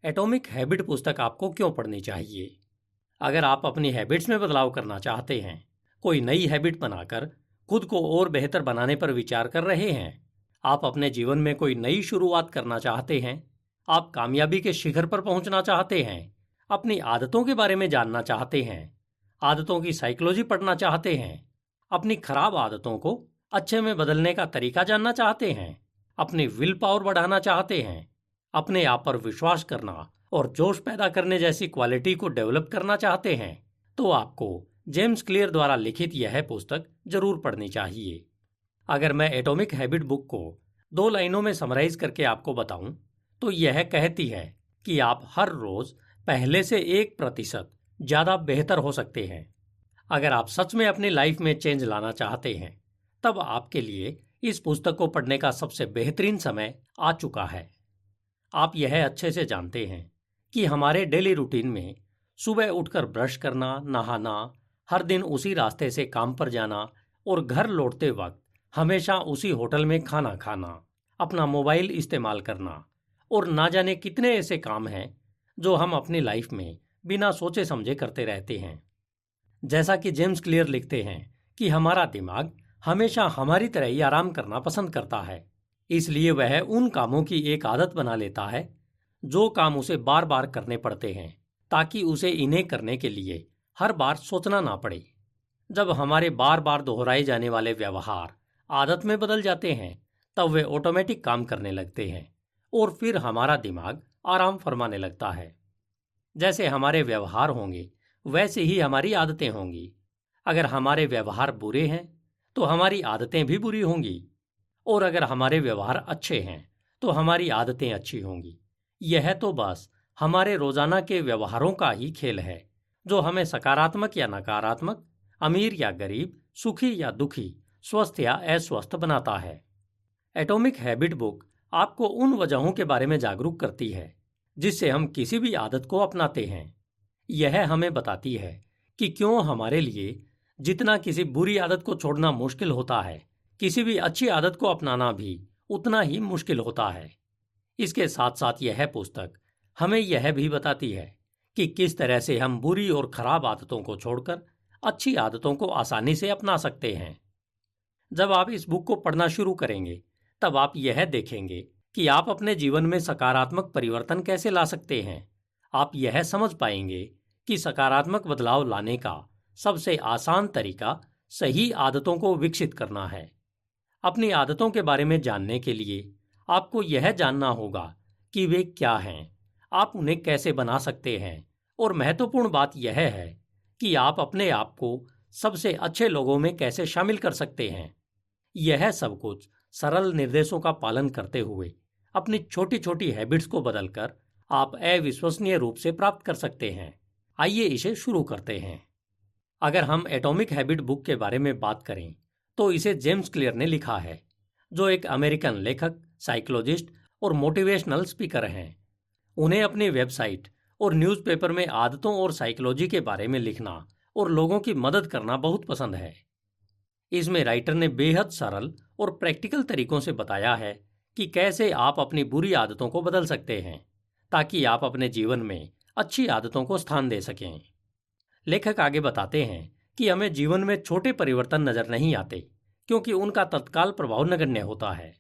Atomic habit पुस्तक आपको क्यों पढ़नी चाहिए? अगर आप अपनी हैबिट्स में बदलाव करना चाहते हैं, कोई नई हैबिट बनाकर खुद को और बेहतर बनाने पर विचार कर रहे हैं, आप अपने जीवन में कोई नई शुरुआत करना चाहते हैं, आप कामयाबी के शिखर पर पहुंचना चाहते हैं, अपनी आदतों के बारे में जानना चाहते हैं, आदतों की साइकोलॉजी पढ़ना चाहते हैं, अपनी खराब आदतों को अच्छे में बदलने का तरीका जानना चाहते हैं, अपनी विल पावर बढ़ाना चाहते हैं, अपने आप पर विश्वास करना और जोश पैदा करने जैसी क्वालिटी को डेवलप करना चाहते हैं, तो आपको जेम्स क्लियर द्वारा लिखित यह पुस्तक जरूर पढ़नी चाहिए। अगर मैं एटॉमिक हैबिट बुक को 2 लाइनों में समराइज करके आपको बताऊं, तो यह कहती है कि आप हर रोज पहले से 1% ज्यादा बेहतर हो सकते हैं। अगर आप सच में अपनी लाइफ में चेंज लाना चाहते हैं, तब आपके लिए इस पुस्तक को पढ़ने का सबसे बेहतरीन समय आ चुका है। आप यह अच्छे से जानते हैं कि हमारे डेली रूटीन में सुबह उठकर ब्रश करना, नहाना, हर दिन उसी रास्ते से काम पर जाना और घर लौटते वक्त हमेशा उसी होटल में खाना खाना, अपना मोबाइल इस्तेमाल करना और ना जाने कितने ऐसे काम हैं जो हम अपनी लाइफ में बिना सोचे समझे करते रहते हैं। जैसा कि जेम्स क्लियर लिखते हैं कि हमारा दिमाग हमेशा हमारी तरह ही आराम करना पसंद करता है, इसलिए वह उन कामों की एक आदत बना लेता है जो काम उसे बार बार करने पड़ते हैं, ताकि उसे इन्हें करने के लिए हर बार सोचना ना पड़े। जब हमारे बार बार दोहराए जाने वाले व्यवहार आदत में बदल जाते हैं, तब वे ऑटोमेटिक काम करने लगते हैं और फिर हमारा दिमाग आराम फरमाने लगता है। जैसे हमारे व्यवहार होंगे, वैसे ही हमारी आदतें होंगी। अगर हमारे व्यवहार बुरे हैं, तो हमारी आदतें भी बुरी होंगी, और अगर हमारे व्यवहार अच्छे हैं, तो हमारी आदतें अच्छी होंगी। यह तो बस हमारे रोजाना के व्यवहारों का ही खेल है, जो हमें सकारात्मक या नकारात्मक, अमीर या गरीब, सुखी या दुखी, स्वस्थ या अस्वस्थ बनाता है। एटॉमिक हैबिट बुक आपको उन वजहों के बारे में जागरूक करती है जिससे हम किसी भी आदत को अपनाते हैं। यह हमें बताती है कि क्यों हमारे लिए जितना किसी बुरी आदत को छोड़ना मुश्किल होता है, किसी भी अच्छी आदत को अपनाना भी उतना ही मुश्किल होता है। इसके साथ साथ यह पुस्तक हमें यह भी बताती है कि किस तरह से हम बुरी और खराब आदतों को छोड़कर अच्छी आदतों को आसानी से अपना सकते हैं। जब आप इस बुक को पढ़ना शुरू करेंगे, तब आप यह देखेंगे कि आप अपने जीवन में सकारात्मक परिवर्तन कैसे ला सकते हैं। आप यह समझ पाएंगे कि सकारात्मक बदलाव लाने का सबसे आसान तरीका सही आदतों को विकसित करना है। अपनी आदतों के बारे में जानने के लिए आपको यह जानना होगा कि वे क्या हैं, आप उन्हें कैसे बना सकते हैं, और महत्वपूर्ण बात यह है कि आप अपने आप को सबसे अच्छे लोगों में कैसे शामिल कर सकते हैं। यह सब कुछ सरल निर्देशों का पालन करते हुए अपनी छोटी छोटी हैबिट्स को बदलकर आप अविश्वसनीय रूप से प्राप्त कर सकते हैं। आइए इसे शुरू करते हैं। अगर हम एटॉमिक हैबिट बुक के बारे में बात करें, तो इसे जेम्स क्लियर ने लिखा है, जो एक अमेरिकन लेखक, साइकोलॉजिस्ट और मोटिवेशनल स्पीकर हैं। उन्हें अपनी वेबसाइट और न्यूज़पेपर में आदतों और साइकोलॉजी के बारे में लिखना और लोगों की मदद करना बहुत पसंद है। इसमें राइटर ने बेहद सरल और प्रैक्टिकल तरीकों से बताया है कि कैसे आप अपनी बुरी आदतों को बदल सकते हैं, ताकि आप अपने जीवन में अच्छी आदतों को स्थान दे सकें। लेखक आगे बताते हैं कि हमें जीवन में छोटे परिवर्तन नजर नहीं आते, क्योंकि उनका तत्काल प्रभाव नगण्य होता है।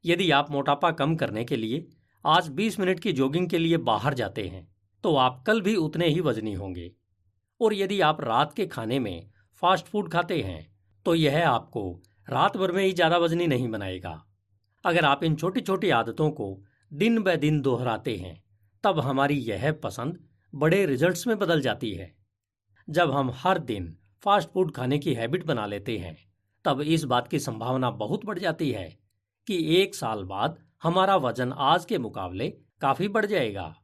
यदि आप मोटापा कम करने के लिए आज 20 मिनट की जॉगिंग के लिए बाहर जाते हैं, तो आप कल भी उतने ही वजनी होंगे। और यदि आप रात के खाने में फास्ट फूड खाते हैं, तो यह आपको रात भर में ही ज़्यादा वजनी नहीं बनाएगा। अगर आप इन छोटी छोटी आदतों को दिन ब दिन दोहराते हैं, तब हमारी यह पसंद बड़े रिजल्ट्स में बदल जाती है। जब हम हर दिन फास्ट फूड खाने की हैबिट बना लेते हैं, तब इस बात की संभावना बहुत बढ़ जाती है कि 1 साल बाद हमारा वजन आज के मुकाबले काफ़ी बढ़ जाएगा।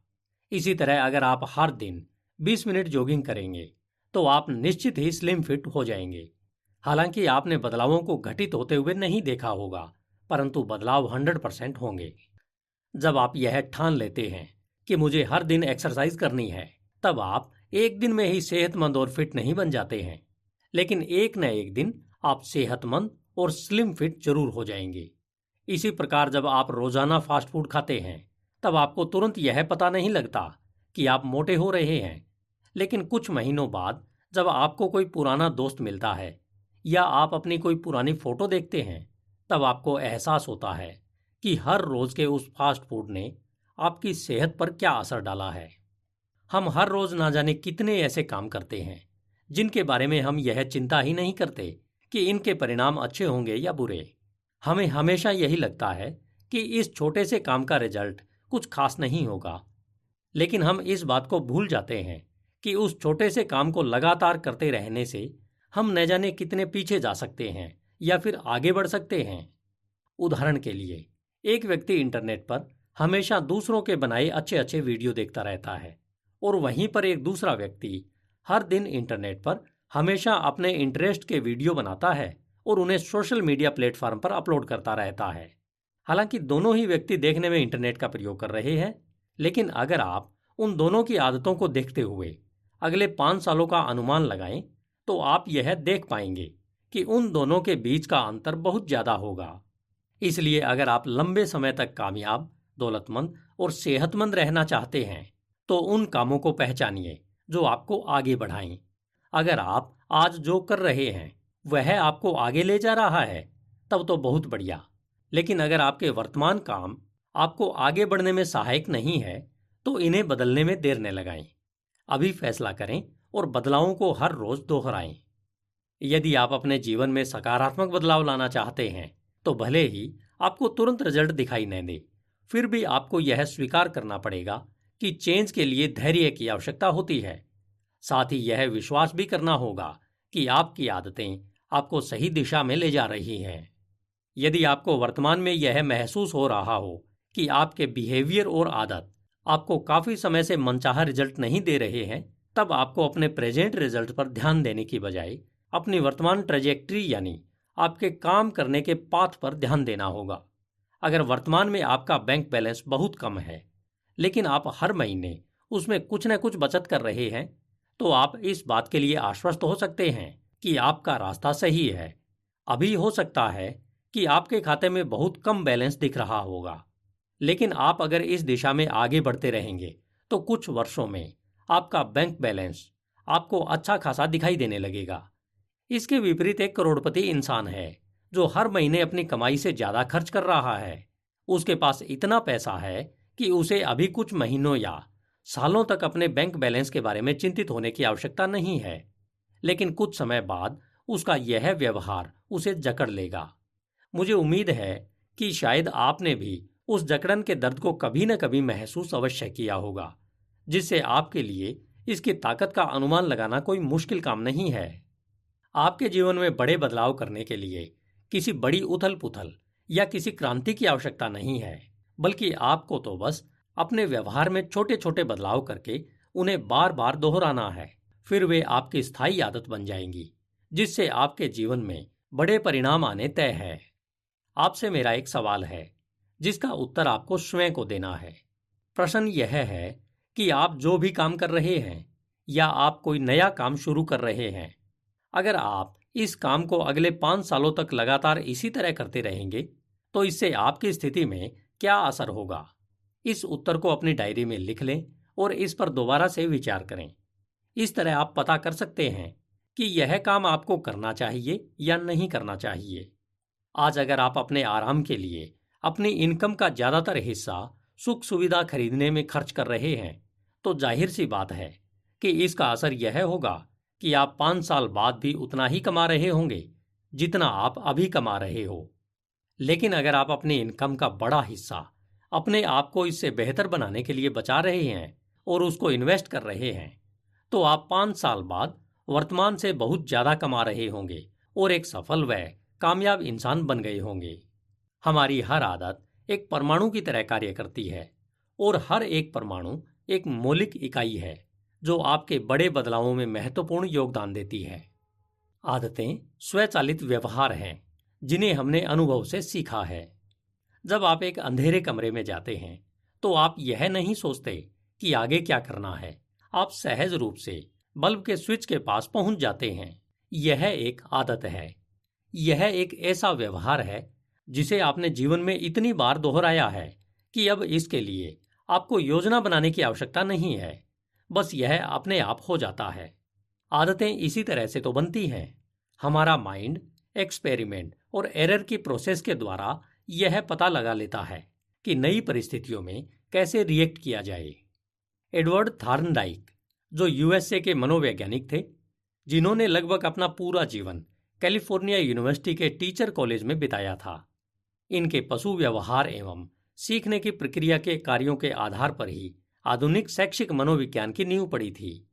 इसी तरह अगर आप हर दिन 20 मिनट जॉगिंग करेंगे, तो आप निश्चित ही स्लिम फिट हो जाएंगे। हालांकि आपने बदलावों को घटित होते हुए नहीं देखा होगा, परंतु बदलाव 100% होंगे। जब आप यह ठान लेते हैं कि मुझे हर दिन एक्सरसाइज करनी है, तब आप एक दिन में ही सेहतमंद और फिट नहीं बन जाते हैं, लेकिन एक न एक दिन आप सेहतमंद और स्लिम फिट जरूर हो जाएंगे। इसी प्रकार जब आप रोजाना फास्ट फूड खाते हैं, तब आपको तुरंत यह पता नहीं लगता कि आप मोटे हो रहे हैं, लेकिन कुछ महीनों बाद जब आपको कोई पुराना दोस्त मिलता है या आप अपनी कोई पुरानी फोटो देखते हैं, तब आपको एहसास होता है कि हर रोज के उस फास्ट फूड ने आपकी सेहत पर क्या असर डाला है। हम हर रोज ना जाने कितने ऐसे काम करते हैं जिनके बारे में हम यह चिंता ही नहीं करते कि इनके परिणाम अच्छे होंगे या बुरे। हमें हमेशा यही लगता है कि इस छोटे से काम का रिजल्ट कुछ खास नहीं होगा, लेकिन हम इस बात को भूल जाते हैं कि उस छोटे से काम को लगातार करते रहने से हम न जाने कितने पीछे जा सकते हैं या फिर आगे बढ़ सकते हैं। उदाहरण के लिए, एक व्यक्ति इंटरनेट पर हमेशा दूसरों के बनाए अच्छे अच्छे वीडियो देखता रहता है और वहीं पर एक दूसरा व्यक्ति हर दिन इंटरनेट पर हमेशा अपने इंटरेस्ट के वीडियो बनाता है और उन्हें सोशल मीडिया प्लेटफॉर्म पर अपलोड करता रहता है। हालांकि दोनों ही व्यक्ति देखने में इंटरनेट का प्रयोग कर रहे हैं, लेकिन अगर आप उन दोनों की आदतों को देखते हुए अगले 5 सालों का अनुमान लगाएं, तो आप यह देख पाएंगे कि उन दोनों के बीच का अंतर बहुत ज्यादा होगा। इसलिए अगर आप लंबे समय तक कामयाब, दौलतमंद और सेहतमंद रहना चाहते हैं, तो उन कामों को पहचानिए जो आपको आगे बढ़ाएं। अगर आप आज जो कर रहे हैं वह आपको आगे ले जा रहा है, तब तो बहुत बढ़िया। लेकिन अगर आपके वर्तमान काम आपको आगे बढ़ने में सहायक नहीं है, तो इन्हें बदलने में देर न लगाएं। अभी फैसला करें और बदलावों को हर रोज दोहराएं। यदि आप अपने जीवन में सकारात्मक बदलाव लाना चाहते हैं, तो भले ही आपको तुरंत रिजल्ट दिखाई न दे, फिर भी आपको यह स्वीकार करना पड़ेगा कि चेंज के लिए धैर्य की आवश्यकता होती है। साथ ही यह विश्वास भी करना होगा कि आपकी आदतें आपको सही दिशा में ले जा रही हैं। यदि आपको वर्तमान में यह महसूस हो रहा हो कि आपके बिहेवियर और आदत आपको काफी समय से मनचाहा रिजल्ट नहीं दे रहे हैं, तब आपको अपने प्रेजेंट रिजल्ट पर ध्यान देने की बजाय अपनी वर्तमान ट्रेजेक्ट्री यानी आपके काम करने के पाथ पर ध्यान देना होगा। अगर वर्तमान में आपका बैंक बैलेंस बहुत कम है, लेकिन आप हर महीने उसमें कुछ न कुछ बचत कर रहे हैं, तो आप इस बात के लिए आश्वस्त हो सकते हैं कि आपका रास्ता सही है। अभी हो सकता है कि आपके खाते में बहुत कम बैलेंस दिख रहा होगा, लेकिन आप अगर इस दिशा में आगे बढ़ते रहेंगे तो कुछ वर्षों में आपका बैंक बैलेंस आपको अच्छा खासा दिखाई देने लगेगा। इसके विपरीत एक करोड़पति इंसान है जो हर महीने अपनी कमाई से ज्यादा खर्च कर रहा है। उसके पास इतना पैसा है कि उसे अभी कुछ महीनों या सालों तक अपने बैंक बैलेंस के बारे में चिंतित होने की आवश्यकता नहीं है, लेकिन कुछ समय बाद उसका यह व्यवहार उसे जकड़ लेगा। मुझे उम्मीद है कि शायद आपने भी उस जकड़न के दर्द को कभी न कभी महसूस अवश्य किया होगा, जिससे आपके लिए इसकी ताकत का अनुमान लगाना कोई मुश्किल काम नहीं है। आपके जीवन में बड़े बदलाव करने के लिए किसी बड़ी उथल पुथल या किसी क्रांति की आवश्यकता नहीं है, बल्कि आपको तो बस अपने व्यवहार में छोटे छोटे बदलाव करके उन्हें बार बार दोहराना है। फिर वे आपकी स्थायी आदत बन जाएंगी, जिससे आपके जीवन में बड़े परिणाम आने तय है। आपसे मेरा एक सवाल है जिसका उत्तर आपको स्वयं को देना है। प्रश्न यह है कि आप जो भी काम कर रहे हैं या आप कोई नया काम शुरू कर रहे हैं, अगर आप इस काम को अगले 5 सालों तक लगातार इसी तरह करते रहेंगे, तो इससे आपकी स्थिति में क्या असर होगा? इस उत्तर को अपनी डायरी में लिख लें और इस पर दोबारा से विचार करें। इस तरह आप पता कर सकते हैं कि यह काम आपको करना चाहिए या नहीं करना चाहिए। आज अगर आप अपने आराम के लिए अपनी इनकम का ज्यादातर हिस्सा सुख सुविधा खरीदने में खर्च कर रहे हैं, तो जाहिर सी बात है कि इसका असर यह होगा कि आप 5 साल बाद भी उतना ही कमा रहे होंगे जितना आप अभी कमा रहे हो। लेकिन अगर आप अपनी इनकम का बड़ा हिस्सा अपने आप को इससे बेहतर बनाने के लिए बचा रहे हैं और उसको इन्वेस्ट कर रहे हैं, तो आप 5 साल बाद वर्तमान से बहुत ज्यादा कमा रहे होंगे और एक सफल व कामयाब इंसान बन गए होंगे। हमारी हर आदत एक परमाणु की तरह कार्य करती है और हर एक परमाणु एक मौलिक इकाई है जो आपके बड़े बदलावों में महत्वपूर्ण योगदान देती है। आदतें स्वचालित व्यवहार हैं जिन्हें हमने अनुभव से सीखा है। जब आप एक अंधेरे कमरे में जाते हैं तो आप यह नहीं सोचते कि आगे क्या करना है, आप सहज रूप से बल्ब के स्विच के पास पहुंच जाते हैं। यह एक आदत है। यह एक ऐसा व्यवहार है जिसे आपने जीवन में इतनी बार दोहराया है कि अब इसके लिए आपको योजना बनाने की आवश्यकता नहीं है, बस यह अपने आप हो जाता है। आदतें इसी तरह से तो बनती हैं। हमारा माइंड एक्सपेरिमेंट और एरर की प्रोसेस के द्वारा यह पता लगा लेता है कि नई परिस्थितियों में कैसे रिएक्ट किया जाए। एडवर्ड थॉर्नडाइक, जो यूएसए के मनोवैज्ञानिक थे, जिन्होंने लगभग अपना पूरा जीवन कैलिफोर्निया यूनिवर्सिटी के टीचर कॉलेज में बिताया था, इनके पशु व्यवहार एवं सीखने की प्रक्रिया के कार्यों के आधार पर ही आधुनिक शैक्षिक मनोविज्ञान की नींव पड़ी थी।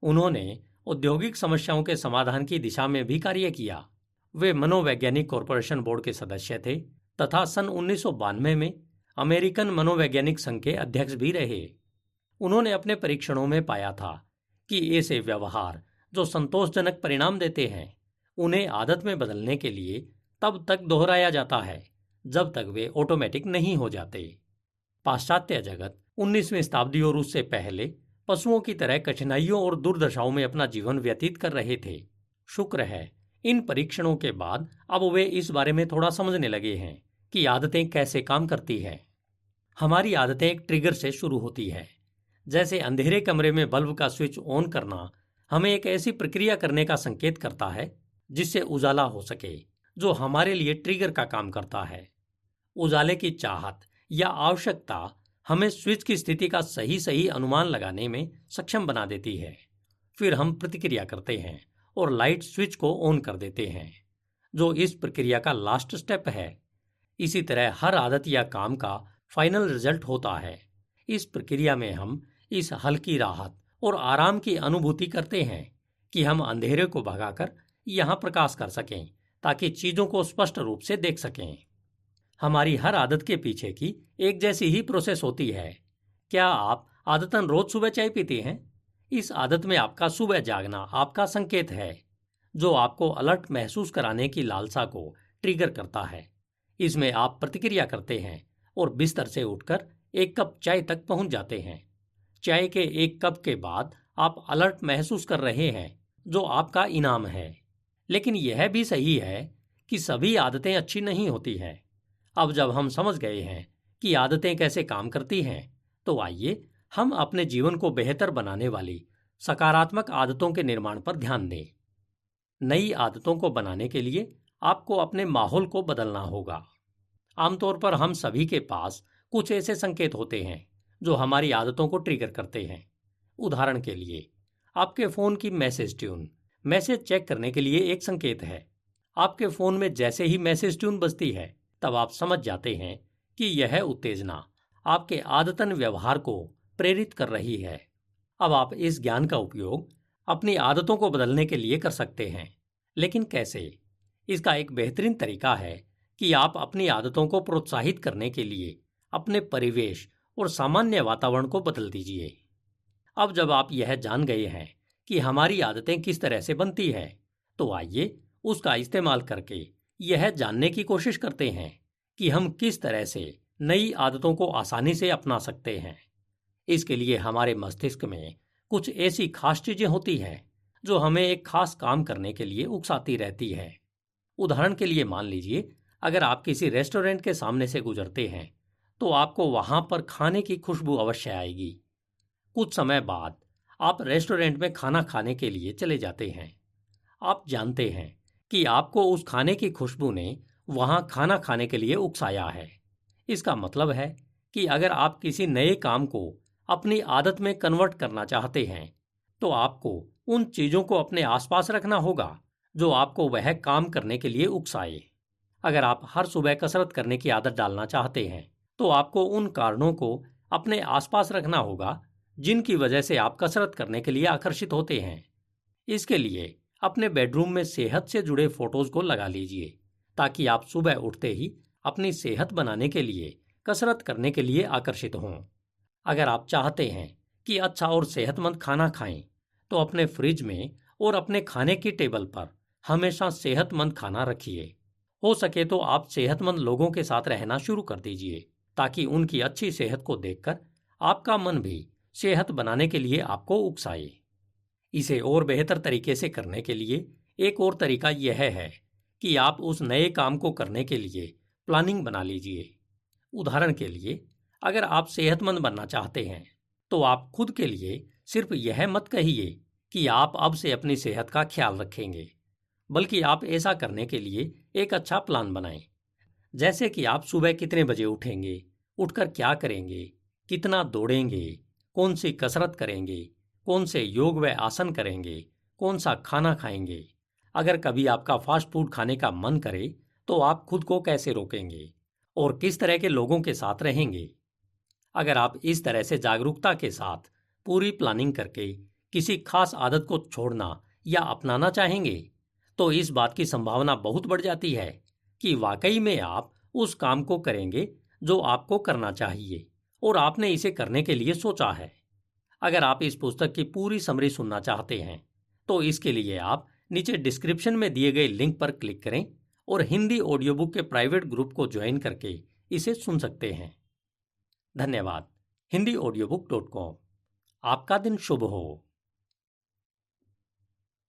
उन्होंने औद्योगिक समस्याओं के समाधान की दिशा में भी कार्य किया। वे मनोवैज्ञानिक कॉरपोरेशन बोर्ड के सदस्य थे तथा सन 1992 में अमेरिकन मनोवैज्ञानिक संघ के अध्यक्ष भी रहे। उन्होंने अपने परीक्षणों में पाया था कि ऐसे व्यवहार जो संतोषजनक परिणाम देते हैं, उन्हें आदत में बदलने के लिए तब तक दोहराया जाता है जब तक वे ऑटोमेटिक नहीं हो जाते। पाश्चात्य जगत 19वीं शताब्दी और उससे पहले पशुओं की तरह कठिनाइयों और दुर्दशाओं में अपना जीवन व्यतीत कर रहे थे। शुक्र है, इन परीक्षणों के बाद अब वे इस बारे में थोड़ा समझने लगे हैं कि आदतें कैसे काम करती हैं। हमारी आदतें एक ट्रिगर से शुरू होती है। जैसे अंधेरे कमरे में बल्ब का स्विच ऑन करना हमें एक ऐसी प्रक्रिया करने का संकेत करता है जिससे उजाला हो सके, जो हमारे लिए ट्रिगर का काम करता है। उजाले की चाहत या आवश्यकता हमें स्विच की स्थिति का सही सही अनुमान लगाने में सक्षम बना देती है। फिर हम प्रतिक्रिया करते हैं और लाइट स्विच को ऑन कर देते हैं, जो इस प्रक्रिया का लास्ट स्टेप है। इसी तरह हर आदत या काम का फाइनल रिजल्ट होता है। इस प्रक्रिया में हम इस हल्की राहत और आराम की अनुभूति करते हैं कि हम अंधेरे को भगाकर यहाँ प्रकाश कर सकें ताकि चीज़ों को स्पष्ट रूप से देख सकें। हमारी हर आदत के पीछे की एक जैसी ही प्रोसेस होती है। क्या आप आदतन रोज सुबह चाय पीते हैं? इस आदत में आपका सुबह जागना आपका संकेत है, जो आपको अलर्ट महसूस कराने की लालसा को ट्रिगर करता है। इसमें आप प्रतिक्रिया करते हैं और बिस्तर से उठकर एक कप चाय तक पहुंच जाते हैं। चाय के एक कप के बाद आप अलर्ट महसूस कर रहे हैं, जो आपका इनाम है। लेकिन यह भी सही है कि सभी आदतें अच्छी नहीं होती हैं। अब जब हम समझ गए हैं कि आदतें कैसे काम करती हैं, तो आइए हम अपने जीवन को बेहतर बनाने वाली सकारात्मक आदतों के निर्माण पर ध्यान दें। नई आदतों को बनाने के लिए आपको अपने माहौल को बदलना होगा। आमतौर पर हम सभी के पास कुछ ऐसे संकेत होते हैं जो हमारी आदतों को ट्रिगर करते हैं। उदाहरण के लिए, आपके फ़ोन की मैसेज ट्यून मैसेज चेक करने के लिए एक संकेत है। आपके फ़ोन में जैसे ही मैसेज ट्यून बजती है, तब आप समझ जाते हैं कि यह उत्तेजना आपके आदतन व्यवहार को प्रेरित कर रही है। अब आप इस ज्ञान का उपयोग अपनी आदतों को बदलने के लिए कर सकते हैं। लेकिन कैसे? इसका एक बेहतरीन तरीका है कि आप अपनी आदतों को प्रोत्साहित करने के लिए अपने परिवेश और सामान्य वातावरण को बदल दीजिए। अब जब आप यह जान गए हैं कि हमारी आदतें किस तरह से बनती हैं, तो आइए उसका इस्तेमाल करके यह जानने की कोशिश करते हैं कि हम किस तरह से नई आदतों को आसानी से अपना सकते हैं। इसके लिए हमारे मस्तिष्क में कुछ ऐसी खास चीजें होती हैं जो हमें एक खास काम करने के लिए उकसाती रहती है। उदाहरण के लिए मान लीजिए, अगर आप किसी रेस्टोरेंट के सामने से गुजरते हैं तो आपको वहां पर खाने की खुशबू अवश्य आएगी। कुछ समय बाद आप रेस्टोरेंट में खाना खाने के लिए चले जाते हैं। आप जानते हैं कि आपको उस खाने की खुशबू ने वहां खाना खाने के लिए उकसाया है। इसका मतलब है कि अगर आप किसी नए काम को अपनी आदत में कन्वर्ट करना चाहते हैं, तो आपको उन चीज़ों को अपने आसपास रखना होगा जो आपको वह काम करने के लिए उकसाए। अगर आप हर सुबह कसरत करने की आदत डालना चाहते हैं, तो आपको उन कारणों को अपने आसपास रखना होगा जिनकी वजह से आप कसरत करने के लिए आकर्षित होते हैं। इसके लिए अपने बेडरूम में सेहत से जुड़े फोटोज को लगा लीजिए, ताकि आप सुबह उठते ही अपनी सेहत बनाने के लिए कसरत करने के लिए आकर्षित हों। अगर आप चाहते हैं कि अच्छा और सेहतमंद खाना खाएं, तो अपने फ्रिज में और अपने खाने की टेबल पर हमेशा सेहतमंद खाना रखिए। हो सके तो आप सेहतमंद लोगों के साथ रहना शुरू कर दीजिए, ताकि उनकी अच्छी सेहत को देखकर आपका मन भी सेहत बनाने के लिए आपको उकसाए। इसे और बेहतर तरीके से करने के लिए एक और तरीका यह है कि आप उस नए काम को करने के लिए प्लानिंग बना लीजिए। उदाहरण के लिए, अगर आप सेहतमंद बनना चाहते हैं तो आप खुद के लिए सिर्फ यह मत कहिए कि आप अब से अपनी सेहत का ख्याल रखेंगे, बल्कि आप ऐसा करने के लिए एक अच्छा प्लान बनाएं। जैसे कि आप सुबह कितने बजे उठेंगे, उठकर क्या करेंगे, कितना दौड़ेंगे, कौन सी कसरत करेंगे, कौन से योग व आसन करेंगे, कौन सा खाना खाएंगे। अगर कभी आपका फास्ट फूड खाने का मन करे तो आप खुद को कैसे रोकेंगे और किस तरह के लोगों के साथ रहेंगे। अगर आप इस तरह से जागरूकता के साथ पूरी प्लानिंग करके किसी खास आदत को छोड़ना या अपनाना चाहेंगे तो इस बात की संभावना बहुत बढ़ जाती है कि वाकई में आप उस काम को करेंगे जो आपको करना चाहिए और आपने इसे करने के लिए सोचा है। अगर आप इस पुस्तक की पूरी समरी सुनना चाहते हैं तो इसके लिए आप नीचे डिस्क्रिप्शन में दिए गए लिंक पर क्लिक करें और हिंदी ऑडियो बुक के प्राइवेट ग्रुप को ज्वाइन करके इसे सुन सकते हैं। धन्यवाद। HindiAudiobook.com। आपका दिन शुभ हो।